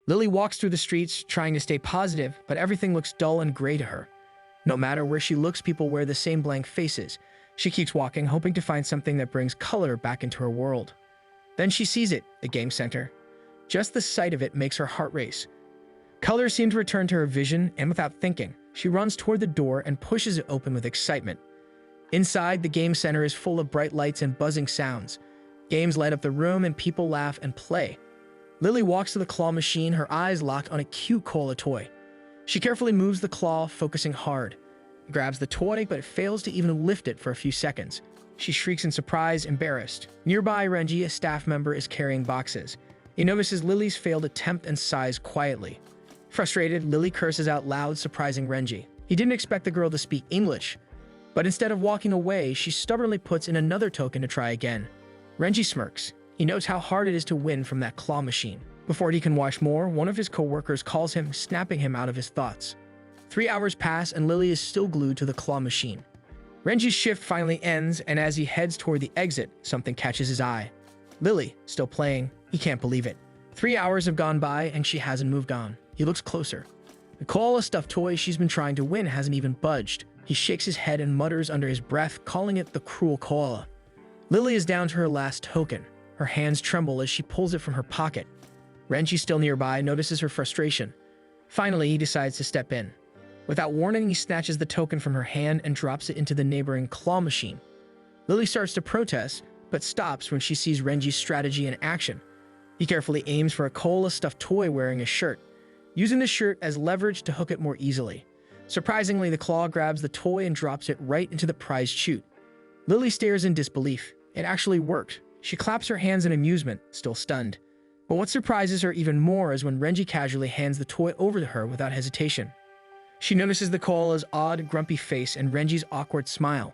Lily walks through the streets, trying to stay positive, but everything looks dull and gray to her. No matter where she looks, people wear the same blank faces. She keeps walking, hoping to find something that brings color back into her world. Then she sees it, the game center. Just the sight of it makes her heart race. Color seemed to return to her vision, and without thinking, she runs toward the door and pushes it open with excitement. Inside, the game center is full of bright lights and buzzing sounds. Games light up the room and people laugh and play. Lily walks to the claw machine, her eyes locked on a cute cola toy. She carefully moves the claw, focusing hard. Grabs the toy, but fails to even lift it for a few seconds. She shrieks in surprise, embarrassed. Nearby, Renji, a staff member, is carrying boxes. He notices Lily's failed attempt and sighs quietly. Frustrated, Lily curses out loud, surprising Renji. He didn't expect the girl to speak English, but instead of walking away, she stubbornly puts in another token to try again. Renji smirks. He knows how hard it is to win from that claw machine. Before he can watch more, one of his co-workers calls him, snapping him out of his thoughts. 3 hours pass and Lily is still glued to the claw machine. Renji's shift finally ends, and as he heads toward the exit, something catches his eye. Lily, still playing. He can't believe it. 3 hours have gone by and she hasn't moved on. He looks closer. The koala stuffed toy she's been trying to win hasn't even budged. He shakes his head and mutters under his breath, calling it the cruel koala. Lily is down to her last token. Her hands tremble as she pulls it from her pocket. Renji, still nearby, notices her frustration. Finally, he decides to step in. Without warning, he snatches the token from her hand and drops it into the neighboring claw machine. Lily starts to protest, but stops when she sees Renji's strategy in action. He carefully aims for a koala stuffed toy wearing a shirt, using the shirt as leverage to hook it more easily. Surprisingly, the claw grabs the toy and drops it right into the prized chute. Lily stares in disbelief. It actually worked. She claps her hands in amusement, still stunned. But what surprises her even more is when Renji casually hands the toy over to her without hesitation. She notices the koala's odd, grumpy face and Renji's awkward smile.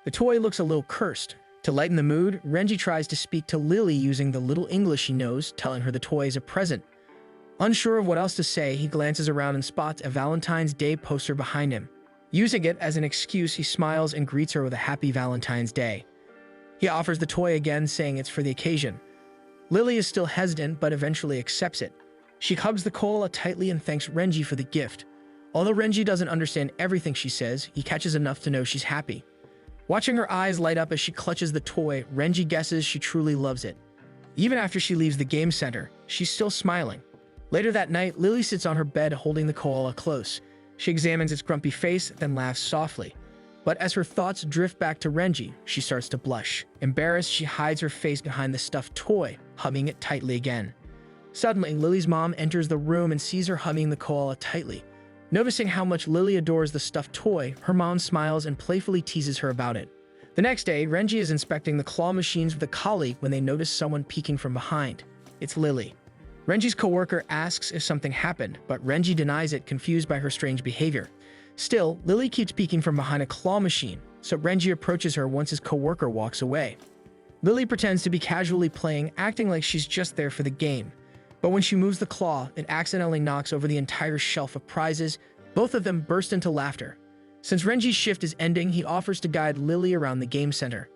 The toy looks a little cursed. To lighten the mood, Renji tries to speak to Lily using the little English he knows, telling her the toy is a present. Unsure of what else to say, he glances around and spots a Valentine's Day poster behind him. Using it as an excuse, he smiles and greets her with a happy Valentine's Day. He offers the toy again, saying it's for the occasion. Lily is still hesitant, but eventually accepts it. She hugs the koala tightly and thanks Renji for the gift. Although Renji doesn't understand everything she says, he catches enough to know she's happy. Watching her eyes light up as she clutches the toy, Renji guesses she truly loves it. Even after she leaves the game center, she's still smiling. Later that night, Lily sits on her bed holding the koala close. She examines its grumpy face, then laughs softly. But as her thoughts drift back to Renji, she starts to blush. Embarrassed, she hides her face behind the stuffed toy, hugging it tightly again. Suddenly, Lily's mom enters the room and sees her hugging the koala tightly. Noticing how much Lily adores the stuffed toy, her mom smiles and playfully teases her about it. The next day, Renji is inspecting the claw machines with a colleague when they notice someone peeking from behind. It's Lily. Renji's coworker asks if something happened, but Renji denies it, confused by her strange behavior. Still, Lily keeps peeking from behind a claw machine, so Renji approaches her once his coworker walks away. Lily pretends to be casually playing, acting like she's just there for the game. But when she moves the claw, it accidentally knocks over the entire shelf of prizes. Both of them burst into laughter. Since Renji's shift is ending, he offers to guide Lily around the game center.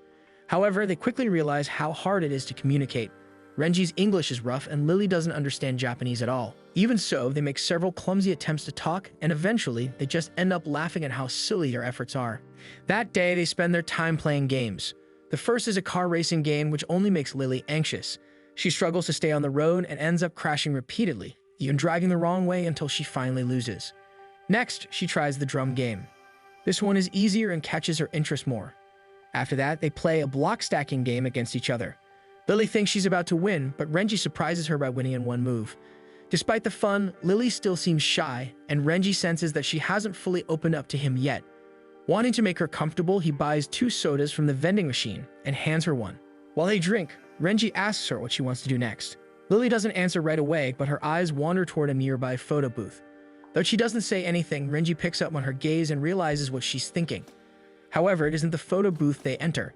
However, they quickly realize how hard it is to communicate. Renji's English is rough and Lily doesn't understand Japanese at all. Even so, they make several clumsy attempts to talk, and eventually, they just end up laughing at how silly their efforts are. That day, they spend their time playing games. The first is a car racing game which only makes Lily anxious. She struggles to stay on the road and ends up crashing repeatedly, even driving the wrong way until she finally loses. Next, she tries the drum game. This one is easier and catches her interest more. After that, they play a block stacking game against each other. Lily thinks she's about to win, but Renji surprises her by winning in one move. Despite the fun, Lily still seems shy, and Renji senses that she hasn't fully opened up to him yet. Wanting to make her comfortable, he buys 2 sodas from the vending machine and hands her one. While they drink, Renji asks her what she wants to do next. Lily doesn't answer right away, but her eyes wander toward a nearby photo booth. Though she doesn't say anything, Renji picks up on her gaze and realizes what she's thinking. However, it isn't the photo booth they enter.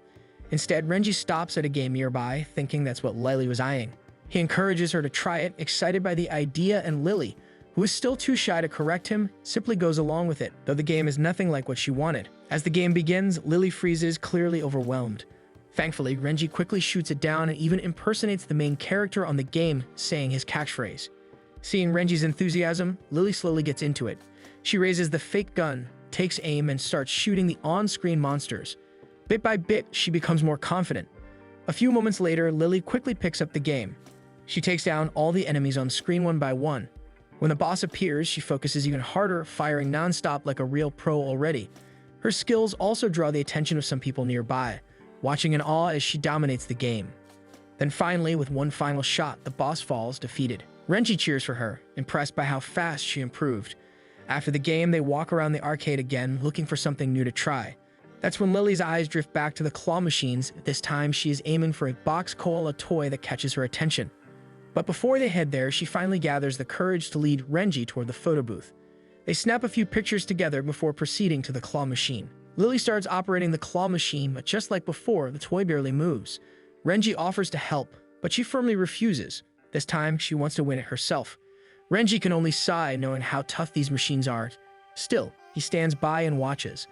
Instead, Renji stops at a game nearby, thinking that's what Lily was eyeing. He encourages her to try it, excited by the idea, and Lily, who is still too shy to correct him, simply goes along with it, though the game is nothing like what she wanted. As the game begins, Lily freezes, clearly overwhelmed. Thankfully, Renji quickly shoots it down and even impersonates the main character on the game, saying his catchphrase. Seeing Renji's enthusiasm, Lily slowly gets into it. She raises the fake gun, takes aim, and starts shooting the on-screen monsters. Bit by bit, she becomes more confident. A few moments later, Lily quickly picks up the game. She takes down all the enemies on screen one by one. When the boss appears, she focuses even harder, firing non-stop like a real pro already. Her skills also draw the attention of some people nearby, watching in awe as she dominates the game. Then finally, with one final shot, the boss falls defeated. Renji cheers for her, impressed by how fast she improved. After the game, they walk around the arcade again, looking for something new to try. That's when Lily's eyes drift back to the claw machines. This time, she is aiming for a box koala toy that catches her attention. But before they head there, she finally gathers the courage to lead Renji toward the photo booth. They snap a few pictures together before proceeding to the claw machine. Lily starts operating the claw machine, but just like before, the toy barely moves. Renji offers to help, but she firmly refuses. This time, she wants to win it herself. Renji can only sigh, knowing how tough these machines are. Still, he stands by and watches.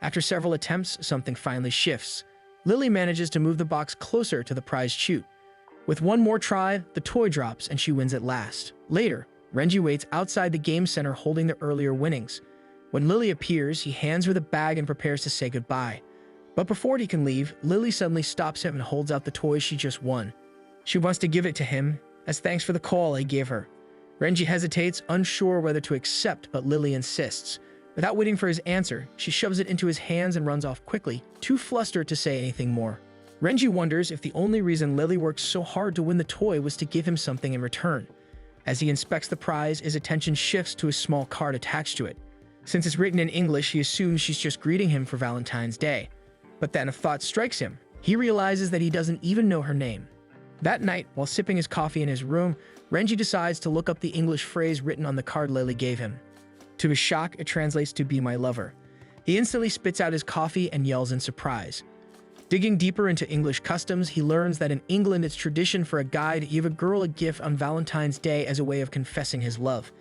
After several attempts, something finally shifts. Lily manages to move the box closer to the prized chute. With one more try, the toy drops and she wins at last. Later, Renji waits outside the game center holding the earlier winnings. When Lily appears, he hands her the bag and prepares to say goodbye. But before he can leave, Lily suddenly stops him and holds out the toy she just won. She wants to give it to him, as thanks for the call he gave her. Renji hesitates, unsure whether to accept, but Lily insists. Without waiting for his answer, she shoves it into his hands and runs off quickly, too flustered to say anything more. Renji wonders if the only reason Lily worked so hard to win the toy was to give him something in return. As he inspects the prize, his attention shifts to a small card attached to it. Since it's written in English, he assumes she's just greeting him for Valentine's Day. But then a thought strikes him. He realizes that he doesn't even know her name. That night, while sipping his coffee in his room, Renji decides to look up the English phrase written on the card Lily gave him. To his shock, it translates to "be my lover." He instantly spits out his coffee and yells in surprise. Digging deeper into English customs, he learns that in England it's tradition for a guy to give a girl a gift on Valentine's Day as a way of confessing his love.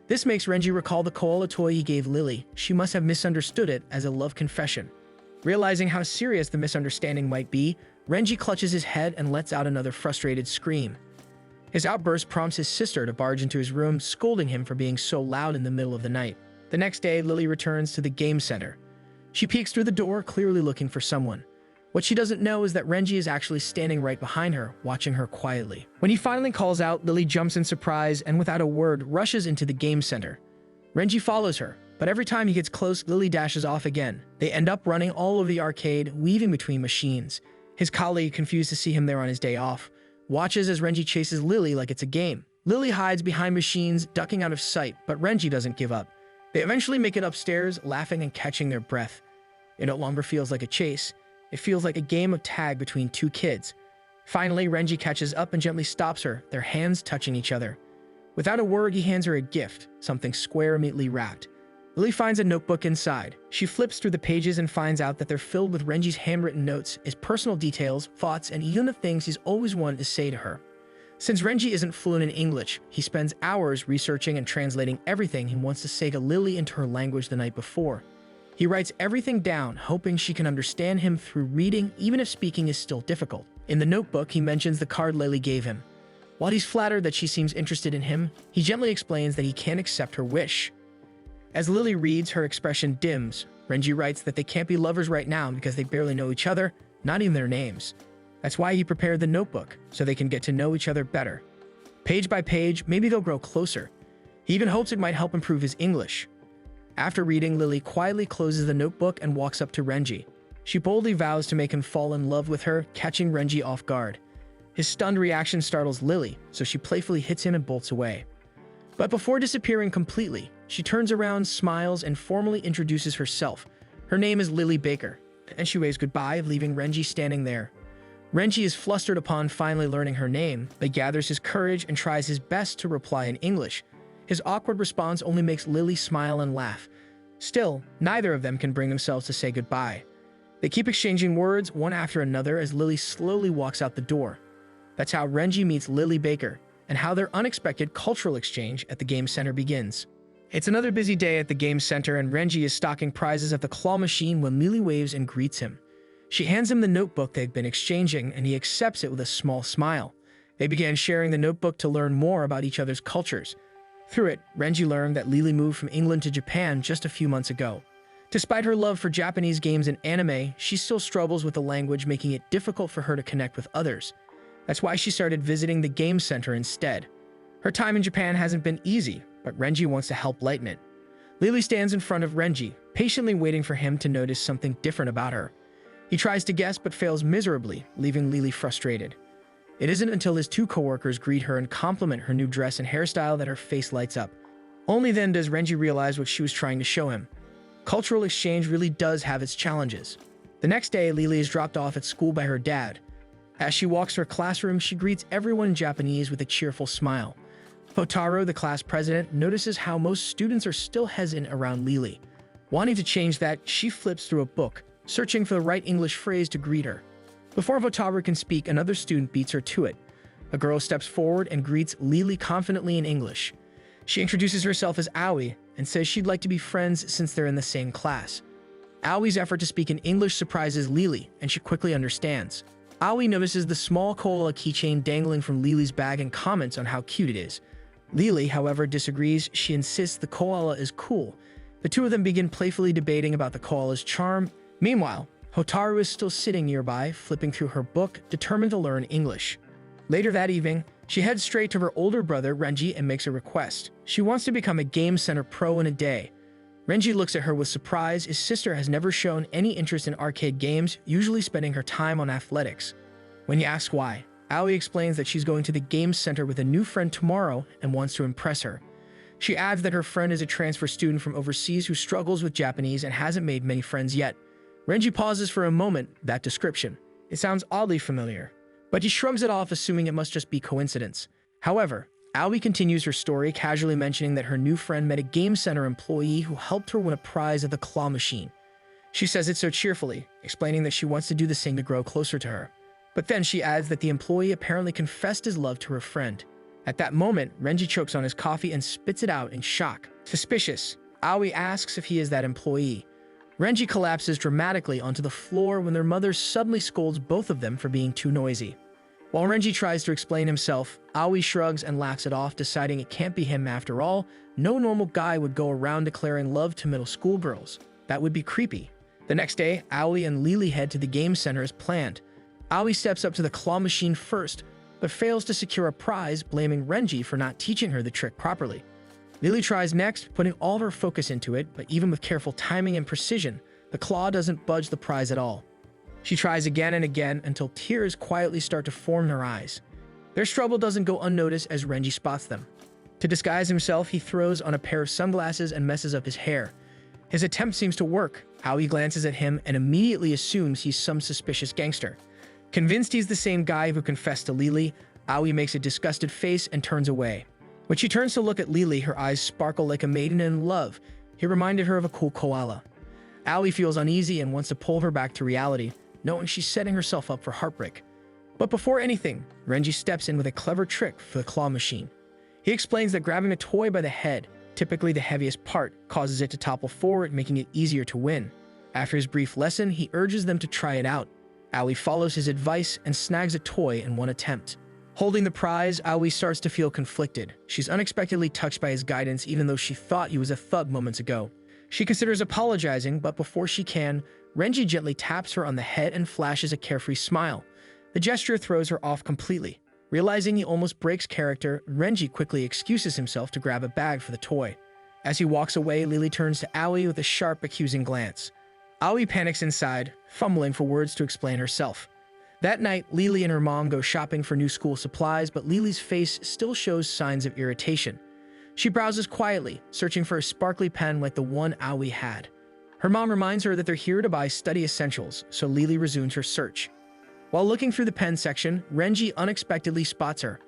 This makes Renji recall the koala toy he gave Lily. She must have misunderstood it as a love confession. Realizing how serious the misunderstanding might be, Renji clutches his head and lets out another frustrated scream. His outburst prompts his sister to barge into his room, scolding him for being so loud in the middle of the night. The next day, Lily returns to the game center. She peeks through the door, clearly looking for someone. What she doesn't know is that Renji is actually standing right behind her, watching her quietly. When he finally calls out, Lily jumps in surprise and without a word rushes into the game center. Renji follows her, but every time he gets close, Lily dashes off again. They end up running all over the arcade, weaving between machines. His colleague, confused to see him there on his day off, watches as Renji chases Lily like it's a game. Lily hides behind machines, ducking out of sight, but Renji doesn't give up. They eventually make it upstairs, laughing and catching their breath. It no longer feels like a chase. It feels like a game of tag between two kids. Finally, Renji catches up and gently stops her, their hands touching each other. Without a word, he hands her a gift, something square, neatly wrapped. Lily finds a notebook inside. She flips through the pages and finds out that they're filled with Renji's handwritten notes, his personal details, thoughts, and even the things he's always wanted to say to her. Since Renji isn't fluent in English, he spends hours researching and translating everything he wants to say to Lily into her language the night before. He writes everything down, hoping she can understand him through reading, even if speaking is still difficult. In the notebook, he mentions the card Lily gave him. While he's flattered that she seems interested in him, he gently explains that he can't accept her wish. As Lily reads, her expression dims. Renji writes that they can't be lovers right now because they barely know each other, not even their names. That's why he prepared the notebook, so they can get to know each other better. Page by page, maybe they'll grow closer. He even hopes it might help improve his English. After reading, Lily quietly closes the notebook and walks up to Renji. She boldly vows to make him fall in love with her, catching Renji off guard. His stunned reaction startles Lily, so she playfully hits him and bolts away. But before disappearing completely, she turns around, smiles, and formally introduces herself. Her name is Lily Baker, and she waves goodbye, leaving Renji standing there. Renji is flustered upon finally learning her name, but gathers his courage and tries his best to reply in English. His awkward response only makes Lily smile and laugh. Still, neither of them can bring themselves to say goodbye. They keep exchanging words one after another as Lily slowly walks out the door. That's how Renji meets Lily Baker, and how their unexpected cultural exchange at the game center begins. It's another busy day at the game center, and Renji is stocking prizes at the claw machine when Lily waves and greets him. She hands him the notebook they've been exchanging, and he accepts it with a small smile. They began sharing the notebook to learn more about each other's cultures. Through it, Renji learned that Lily moved from England to Japan just a few months ago. Despite her love for Japanese games and anime, she still struggles with the language, making it difficult for her to connect with others. That's why she started visiting the game center instead. Her time in Japan hasn't been easy, but Renji wants to help lighten it. Lily stands in front of Renji, patiently waiting for him to notice something different about her. He tries to guess but fails miserably, leaving Lily frustrated. It isn't until his two coworkers greet her and compliment her new dress and hairstyle that her face lights up. Only then does Renji realize what she was trying to show him. Cultural exchange really does have its challenges. The next day, Lily is dropped off at school by her dad. As she walks to her classroom, she greets everyone in Japanese with a cheerful smile. Hotaru, the class president, notices how most students are still hesitant around Lily. Wanting to change that, she flips through a book, searching for the right English phrase to greet her. Before Hotaru can speak, another student beats her to it. A girl steps forward and greets Lily confidently in English. She introduces herself as Aoi and says she'd like to be friends since they're in the same class. Aoi's effort to speak in English surprises Lily, and she quickly understands. Aoi notices the small koala keychain dangling from Lily's bag and comments on how cute it is. Lily, however, disagrees. She insists the koala is cool. The two of them begin playfully debating about the koala's charm. Meanwhile, Hotaru is still sitting nearby, flipping through her book, determined to learn English. Later that evening, she heads straight to her older brother, Renji, and makes a request. She wants to become a Game Center pro in a day. Renji looks at her with surprise. His sister has never shown any interest in arcade games, usually spending her time on athletics. When he asks why, Aoi explains that she's going to the Game Center with a new friend tomorrow and wants to impress her. She adds that her friend is a transfer student from overseas who struggles with Japanese and hasn't made many friends yet. Renji pauses for a moment. That description. It sounds oddly familiar, but he shrugs it off, assuming it must just be coincidence. However, Aoi continues her story, casually mentioning that her new friend met a Game Center employee who helped her win a prize at the claw machine. She says it so cheerfully, explaining that she wants to do the same to grow closer to her. But then she adds that the employee apparently confessed his love to her friend. At that moment, Renji chokes on his coffee and spits it out in shock. Suspicious, Aoi asks if he is that employee. Renji collapses dramatically onto the floor when their mother suddenly scolds both of them for being too noisy. While Renji tries to explain himself, Aoi shrugs and laughs it off, deciding it can't be him after all. No normal guy would go around declaring love to middle school girls. That would be creepy. The next day, Aoi and Lily head to the Game Center as planned. Aoi steps up to the claw machine first, but fails to secure a prize, blaming Renji for not teaching her the trick properly. Lily tries next, putting all of her focus into it, but even with careful timing and precision, the claw doesn't budge the prize at all. She tries again and again until tears quietly start to form in her eyes. Their struggle doesn't go unnoticed as Renji spots them. To disguise himself, he throws on a pair of sunglasses and messes up his hair. His attempt seems to work. Aoi glances at him and immediately assumes he's some suspicious gangster. Convinced he's the same guy who confessed to Lily, Aoi makes a disgusted face and turns away. When she turns to look at Lily, her eyes sparkle like a maiden in love. He reminded her of a cool koala. Aoi feels uneasy and wants to pull her back to reality, knowing she's setting herself up for heartbreak. But before anything, Renji steps in with a clever trick for the claw machine. He explains that grabbing a toy by the head, typically the heaviest part, causes it to topple forward, making it easier to win. After his brief lesson, he urges them to try it out. Aoi follows his advice and snags a toy in one attempt. Holding the prize, Aoi starts to feel conflicted. She's unexpectedly touched by his guidance, even though she thought he was a thug moments ago. She considers apologizing, but before she can, Renji gently taps her on the head and flashes a carefree smile. The gesture throws her off completely. Realizing he almost breaks character, Renji quickly excuses himself to grab a bag for the toy. As he walks away, Lily turns to Aoi with a sharp, accusing glance. Aoi panics inside, fumbling for words to explain herself. That night, Lily and her mom go shopping for new school supplies, but Lily's face still shows signs of irritation. She browses quietly, searching for a sparkly pen like the one Aoi had. Her mom reminds her that they're here to buy study essentials, so Lily resumes her search. While looking through the pen section, Renji unexpectedly spots her.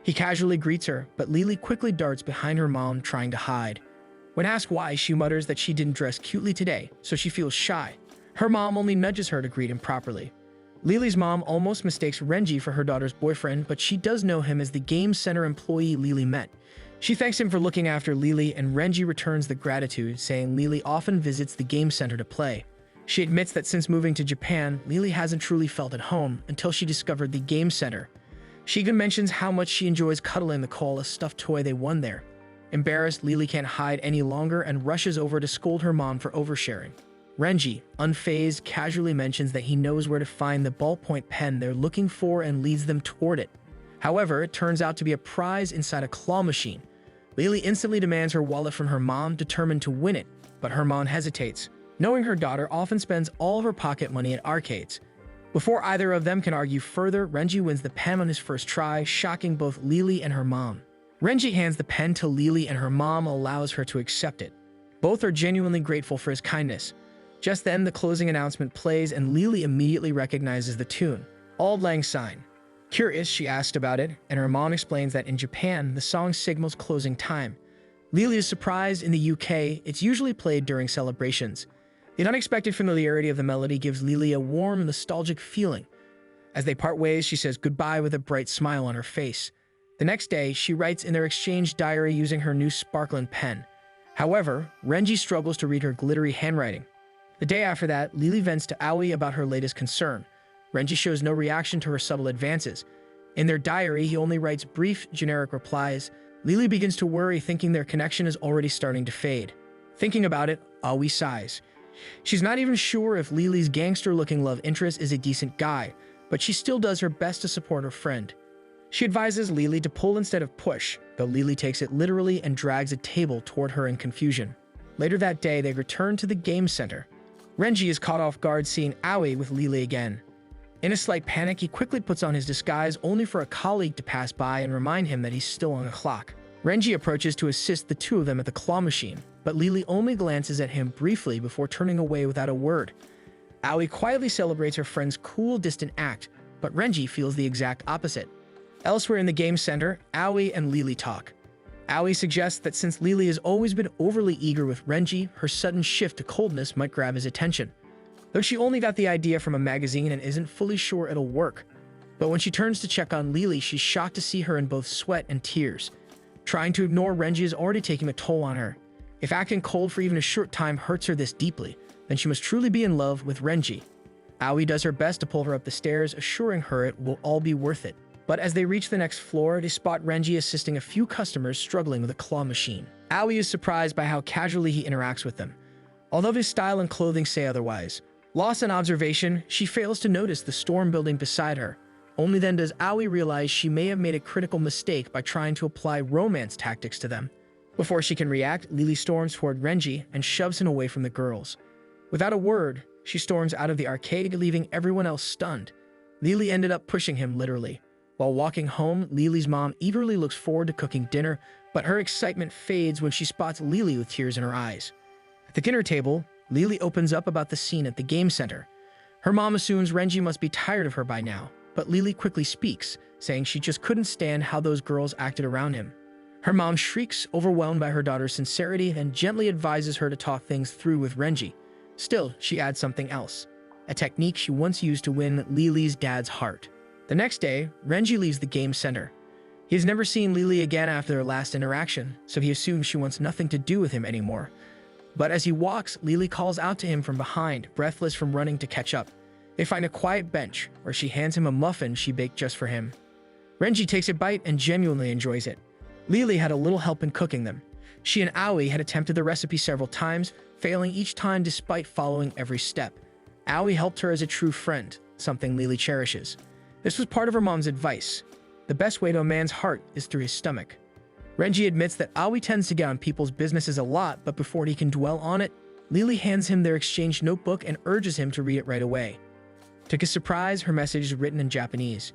He casually greets her, but Lily quickly darts behind her mom, trying to hide. When asked why, she mutters that she didn't dress cutely today, so she feels shy. Her mom only nudges her to greet him properly. Lily's mom almost mistakes Renji for her daughter's boyfriend, but she does know him as the Game Center employee Lily met. She thanks him for looking after Lily, and Renji returns the gratitude, saying Lily often visits the Game Center to play. She admits that since moving to Japan, Lily hasn't truly felt at home until she discovered the Game Center. She even mentions how much she enjoys cuddling the koala stuffed toy they won there. Embarrassed, Lily can't hide any longer and rushes over to scold her mom for oversharing. Renji, unfazed, casually mentions that he knows where to find the ballpoint pen they're looking for and leads them toward it. However, it turns out to be a prize inside a claw machine. Lily instantly demands her wallet from her mom, determined to win it, but her mom hesitates, knowing her daughter often spends all of her pocket money at arcades. Before either of them can argue further, Renji wins the pen on his first try, shocking both Lily and her mom. Renji hands the pen to Lily and her mom allows her to accept it. Both are genuinely grateful for his kindness. Just then, the closing announcement plays and Lily immediately recognizes the tune, Auld Lang Syne. Curious, she asked about it, and her mom explains that in Japan, the song signals closing time. Lily is surprised. In the UK, it's usually played during celebrations. The unexpected familiarity of the melody gives Lily a warm, nostalgic feeling. As they part ways, she says goodbye with a bright smile on her face. The next day, she writes in their exchange diary using her new sparkling pen. However, Renji struggles to read her glittery handwriting. The day after that, Lily vents to Aoi about her latest concern. Renji shows no reaction to her subtle advances. In their diary, he only writes brief, generic replies. Lily begins to worry, thinking their connection is already starting to fade. Thinking about it, Aoi sighs. She's not even sure if Lily's gangster-looking love interest is a decent guy, but she still does her best to support her friend. She advises Lily to pull instead of push, though Lily takes it literally and drags a table toward her in confusion. Later that day, they return to the game center. Renji is caught off guard seeing Aoi with Lily again. In a slight panic, he quickly puts on his disguise only for a colleague to pass by and remind him that he's still on the clock. Renji approaches to assist the two of them at the claw machine, but Lily only glances at him briefly before turning away without a word. Aoi quietly celebrates her friend's cool, distant act, but Renji feels the exact opposite. Elsewhere in the game center, Aoi and Lily talk. Aoi suggests that since Lily has always been overly eager with Renji, her sudden shift to coldness might grab his attention. Though she only got the idea from a magazine and isn't fully sure it'll work. But when she turns to check on Lily, she's shocked to see her in both sweat and tears. Trying to ignore Renji is already taking a toll on her. If acting cold for even a short time hurts her this deeply, then she must truly be in love with Renji. Aoi does her best to pull her up the stairs, assuring her it will all be worth it. But as they reach the next floor, they spot Renji assisting a few customers struggling with a claw machine. Aoi is surprised by how casually he interacts with them, although his style and clothing say otherwise. Lost in observation, she fails to notice the storm building beside her. Only then does Aoi realize she may have made a critical mistake by trying to apply romance tactics to them. Before she can react, Lily storms toward Renji and shoves him away from the girls. Without a word, she storms out of the arcade, leaving everyone else stunned. Lily ended up pushing him literally. While walking home, Lily's mom eagerly looks forward to cooking dinner, but her excitement fades when she spots Lily with tears in her eyes. At the dinner table, Lily opens up about the scene at the game center. Her mom assumes Renji must be tired of her by now, but Lily quickly speaks, saying she just couldn't stand how those girls acted around him. Her mom shrieks, overwhelmed by her daughter's sincerity, and gently advises her to talk things through with Renji. Still, she adds something else, a technique she once used to win Lily's dad's heart. The next day, Renji leaves the game center. He has never seen Lily again after their last interaction, so he assumes she wants nothing to do with him anymore. But as he walks, Lily calls out to him from behind, breathless from running to catch up. They find a quiet bench, where she hands him a muffin she baked just for him. Renji takes a bite and genuinely enjoys it. Lily had a little help in cooking them. She and Aoi had attempted the recipe several times, failing each time despite following every step. Aoi helped her as a true friend, something Lily cherishes. This was part of her mom's advice. The best way to a man's heart is through his stomach. Renji admits that Aoi tends to get on people's businesses a lot, but before he can dwell on it, Lily hands him their exchange notebook and urges him to read it right away. To his surprise, her message is written in Japanese.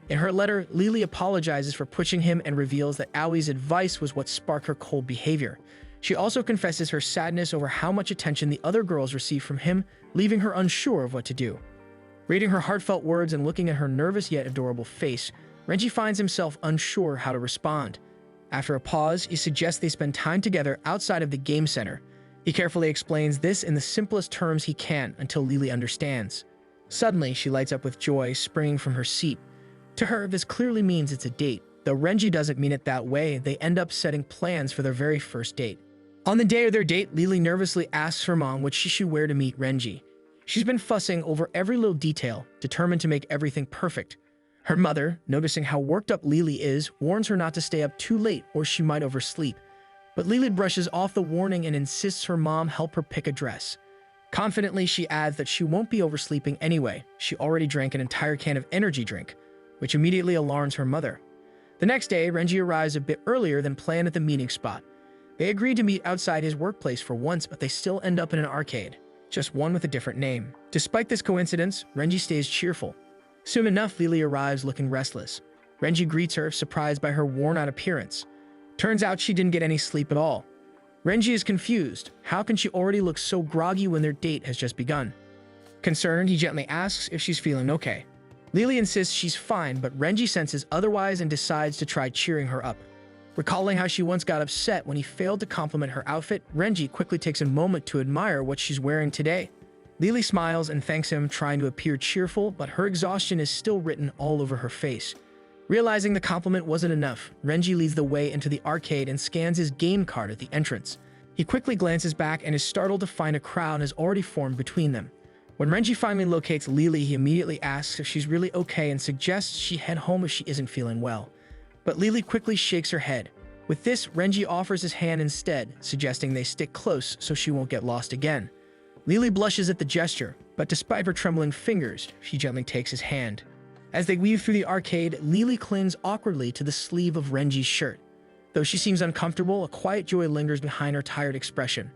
In her letter, Lily apologizes for pushing him and reveals that Aoi's advice was what sparked her cold behavior. She also confesses her sadness over how much attention the other girls received from him, leaving her unsure of what to do. Reading her heartfelt words and looking at her nervous yet adorable face, Renji finds himself unsure how to respond. After a pause, he suggests they spend time together outside of the game center. He carefully explains this in the simplest terms he can until Lily understands. Suddenly, she lights up with joy, springing from her seat. To her, this clearly means it's a date. Though Renji doesn't mean it that way, they end up setting plans for their very first date. On the day of their date, Lily nervously asks her mom what she should wear to meet Renji. She's been fussing over every little detail, determined to make everything perfect. Her mother, noticing how worked up Lily is, warns her not to stay up too late or she might oversleep. But Lily brushes off the warning and insists her mom help her pick a dress. Confidently, she adds that she won't be oversleeping anyway. She already drank an entire can of energy drink, which immediately alarms her mother. The next day, Renji arrives a bit earlier than planned at the meeting spot. They agreed to meet outside his workplace for once, but they still end up in an arcade, just one with a different name. Despite this coincidence, Renji stays cheerful. Soon enough, Lily arrives looking restless. Renji greets her, surprised by her worn-out appearance. Turns out she didn't get any sleep at all. Renji is confused. How can she already look so groggy when their date has just begun? Concerned, he gently asks if she's feeling okay. Lily insists she's fine, but Renji senses otherwise and decides to try cheering her up. Recalling how she once got upset when he failed to compliment her outfit, Renji quickly takes a moment to admire what she's wearing today. Lily smiles and thanks him, trying to appear cheerful, but her exhaustion is still written all over her face. Realizing the compliment wasn't enough, Renji leads the way into the arcade and scans his game card at the entrance. He quickly glances back and is startled to find a crowd has already formed between them. When Renji finally locates Lily, he immediately asks if she's really okay and suggests she head home if she isn't feeling well. But Lily quickly shakes her head. With this, Renji offers his hand instead, suggesting they stick close so she won't get lost again. Lily blushes at the gesture, but despite her trembling fingers, she gently takes his hand. As they weave through the arcade, Lily clings awkwardly to the sleeve of Renji's shirt. Though she seems uncomfortable, a quiet joy lingers behind her tired expression.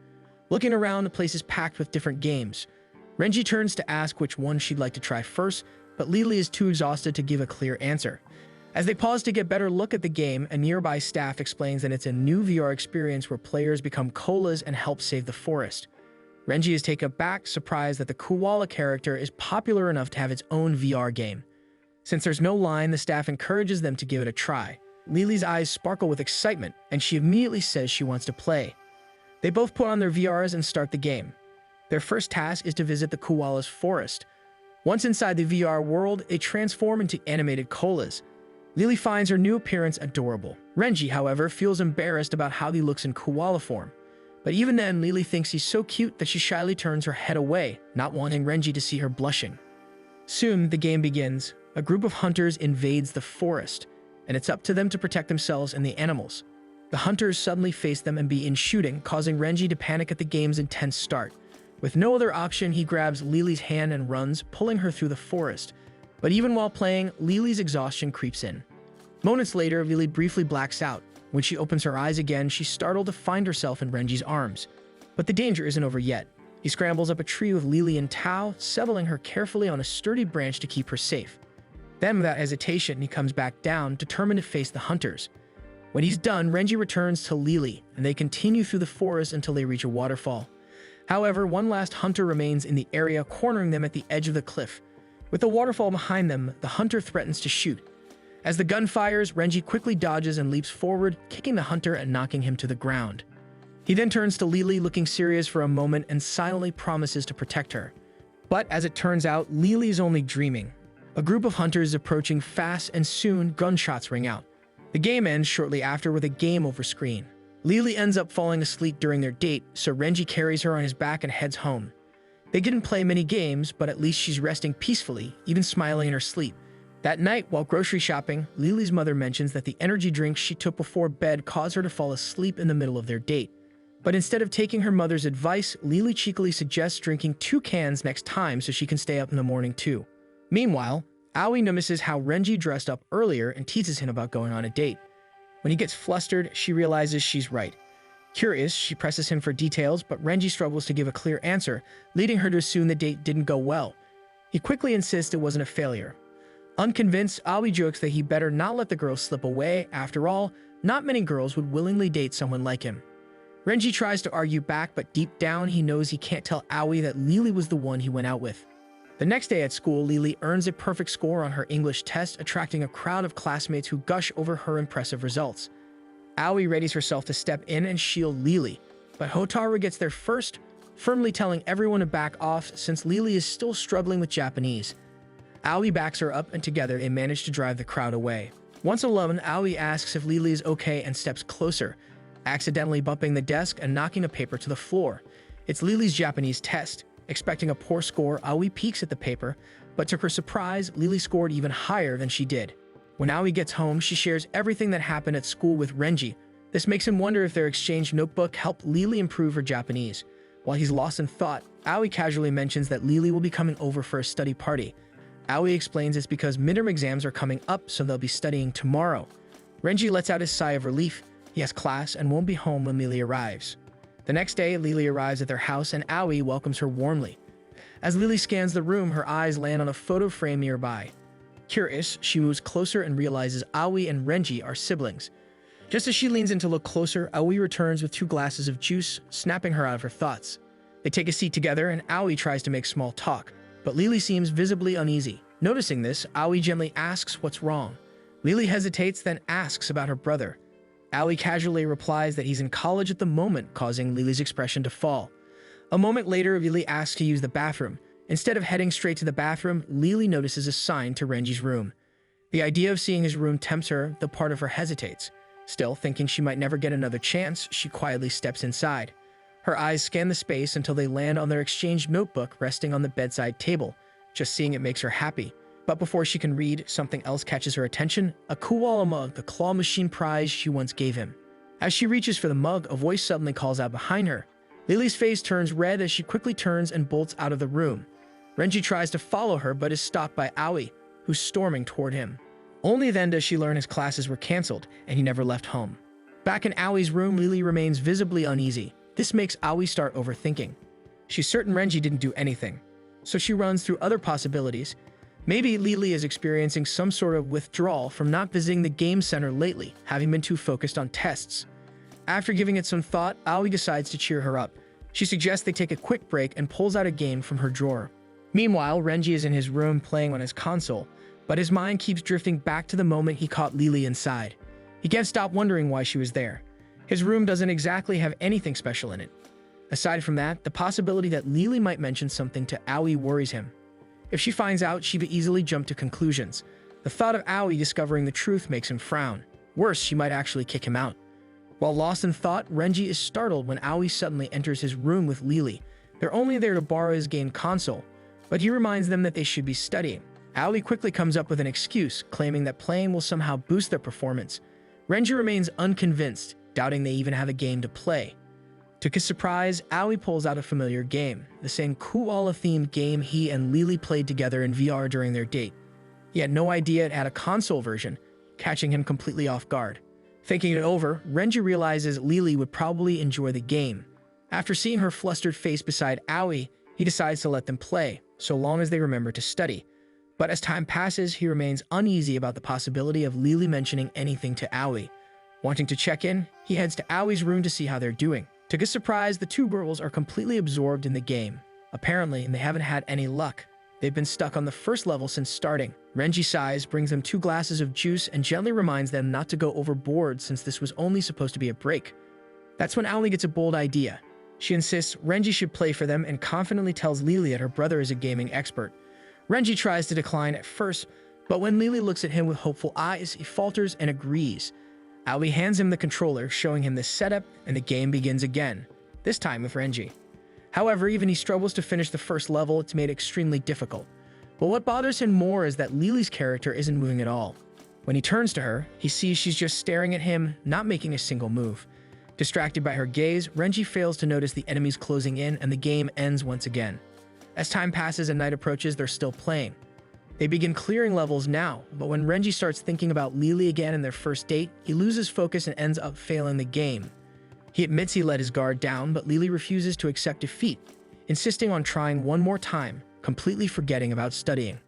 Looking around, the place is packed with different games. Renji turns to ask which one she'd like to try first, but Lily is too exhausted to give a clear answer. As they pause to get a better look at the game, a nearby staff explains that it's a new VR experience where players become koalas and help save the forest. Renji is taken aback, surprised that the koala character is popular enough to have its own VR game. Since there's no line, the staff encourages them to give it a try. Lily's eyes sparkle with excitement, and she immediately says she wants to play. They both put on their VRs and start the game. Their first task is to visit the koala's forest. Once inside the VR world, they transform into animated koalas. Lily finds her new appearance adorable. Renji, however, feels embarrassed about how he looks in koala form. But even then, Lily thinks he's so cute that she shyly turns her head away, not wanting Renji to see her blushing. Soon, the game begins. A group of hunters invades the forest, and it's up to them to protect themselves and the animals. The hunters suddenly face them and begin shooting, causing Renji to panic at the game's intense start. With no other option, he grabs Lily's hand and runs, pulling her through the forest. But even while playing, Lily's exhaustion creeps in. Moments later, Lily briefly blacks out. When she opens her eyes again, she's startled to find herself in Renji's arms. But the danger isn't over yet. He scrambles up a tree with Lily and Tao, settling her carefully on a sturdy branch to keep her safe. Then, without hesitation, he comes back down, determined to face the hunters. When he's done, Renji returns to Lily, and they continue through the forest until they reach a waterfall. However, one last hunter remains in the area, cornering them at the edge of the cliff. With the waterfall behind them, the hunter threatens to shoot. As the gun fires, Renji quickly dodges and leaps forward, kicking the hunter and knocking him to the ground. He then turns to Lily, looking serious for a moment, and silently promises to protect her. But as it turns out, Lily's only dreaming. A group of hunters is approaching fast, and soon gunshots ring out. The game ends shortly after with a game over screen. Lily ends up falling asleep during their date, so Renji carries her on his back and heads home. They didn't play many games, but at least she's resting peacefully, even smiling in her sleep. That night, while grocery shopping, Lily's mother mentions that the energy drinks she took before bed caused her to fall asleep in the middle of their date. But instead of taking her mother's advice, Lily cheekily suggests drinking 2 cans next time so she can stay up in the morning too. Meanwhile, Aoi notices how Renji dressed up earlier and teases him about going on a date. When he gets flustered, she realizes she's right. Curious, she presses him for details, but Renji struggles to give a clear answer, leading her to assume the date didn't go well. He quickly insists it wasn't a failure. Unconvinced, Aoi jokes that he better not let the girl slip away. After all, not many girls would willingly date someone like him. Renji tries to argue back, but deep down he knows he can't tell Aoi that Lily was the one he went out with. The next day at school, Lily earns a perfect score on her English test, attracting a crowd of classmates who gush over her impressive results. Aoi readies herself to step in and shield Lily, but Hotaru gets there first, firmly telling everyone to back off since Lily is still struggling with Japanese. Aoi backs her up and together they manage to drive the crowd away. Once alone, Aoi asks if Lily is okay and steps closer, accidentally bumping the desk and knocking a paper to the floor. It's Lily's Japanese test. Expecting a poor score, Aoi peeks at the paper, but to her surprise, Lily scored even higher than she did. When Aoi gets home, she shares everything that happened at school with Renji, This makes him wonder if their exchange notebook helped Lily improve her Japanese. While he's lost in thought, Aoi casually mentions that Lily will be coming over for a study party. Aoi explains it's because midterm exams are coming up, so they'll be studying tomorrow. Renji lets out his sigh of relief. He has class and won't be home when Lily arrives. The next day, Lily arrives at their house and Aoi welcomes her warmly. As Lily scans the room, her eyes land on a photo frame nearby. Curious, she moves closer and realizes Aoi and Renji are siblings. Just as she leans in to look closer, Aoi returns with 2 glasses of juice, snapping her out of her thoughts. They take a seat together and Aoi tries to make small talk, but Lily seems visibly uneasy. Noticing this, Aoi gently asks what's wrong. Lily hesitates, then asks about her brother. Aoi casually replies that he's in college at the moment, causing Lily's expression to fall. A moment later, Lily asks to use the bathroom. Instead of heading straight to the bathroom, Lily notices a sign to Renji's room. The idea of seeing his room tempts her, though part of her hesitates. Still, thinking she might never get another chance, she quietly steps inside. Her eyes scan the space until they land on their exchange notebook resting on the bedside table. Just seeing it makes her happy. But before she can read, something else catches her attention, a koala mug, the claw machine prize she once gave him. As she reaches for the mug, a voice suddenly calls out behind her. Lily's face turns red as she quickly turns and bolts out of the room. Renji tries to follow her but is stopped by Aoi, who's storming toward him. Only then does she learn his classes were cancelled and he never left home. Back in Aoi's room, Lily remains visibly uneasy. This makes Aoi start overthinking. She's certain Renji didn't do anything, so she runs through other possibilities. Maybe Lily is experiencing some sort of withdrawal from not visiting the game center lately, having been too focused on tests. After giving it some thought, Aoi decides to cheer her up. She suggests they take a quick break and pulls out a game from her drawer. Meanwhile, Renji is in his room playing on his console, but his mind keeps drifting back to the moment he caught Lily inside. He can't stop wondering why she was there. His room doesn't exactly have anything special in it. Aside from that, the possibility that Lily might mention something to Aoi worries him. If she finds out, she'd easily jump to conclusions. The thought of Aoi discovering the truth makes him frown. Worse, she might actually kick him out. While lost in thought, Renji is startled when Aoi suddenly enters his room with Lily. They're only there to borrow his game console, but he reminds them that they should be studying. Aoi quickly comes up with an excuse, claiming that playing will somehow boost their performance. Renji remains unconvinced, doubting they even have a game to play. To his surprise, Aoi pulls out a familiar game, the same koala-themed game he and Lily played together in VR during their date. He had no idea it had a console version, catching him completely off guard. Thinking it over, Renji realizes Lily would probably enjoy the game. After seeing her flustered face beside Aoi, he decides to let them play, so long as they remember to study. But as time passes, he remains uneasy about the possibility of Lily mentioning anything to Aoi. Wanting to check in, he heads to Aoi's room to see how they're doing. To his surprise, the 2 girls are completely absorbed in the game. Apparently, they haven't had any luck. They've been stuck on the first level since starting. Renji sighs, brings them 2 glasses of juice, and gently reminds them not to go overboard since this was only supposed to be a break. That's when Aoi gets a bold idea. She insists Renji should play for them and confidently tells Lily that her brother is a gaming expert. Renji tries to decline at first, but when Lily looks at him with hopeful eyes, he falters and agrees. Aoi hands him the controller, showing him the setup, and the game begins again, this time with Renji. However, even he struggles to finish the first level. It's made extremely difficult. But what bothers him more is that Lily's character isn't moving at all. When he turns to her, he sees she's just staring at him, not making a single move. Distracted by her gaze, Renji fails to notice the enemies closing in, and the game ends once again. As time passes and night approaches, they're still playing. They begin clearing levels now, but when Renji starts thinking about Lily again in their first date, he loses focus and ends up failing the game. He admits he let his guard down, but Lily refuses to accept defeat, insisting on trying one more time, completely forgetting about studying.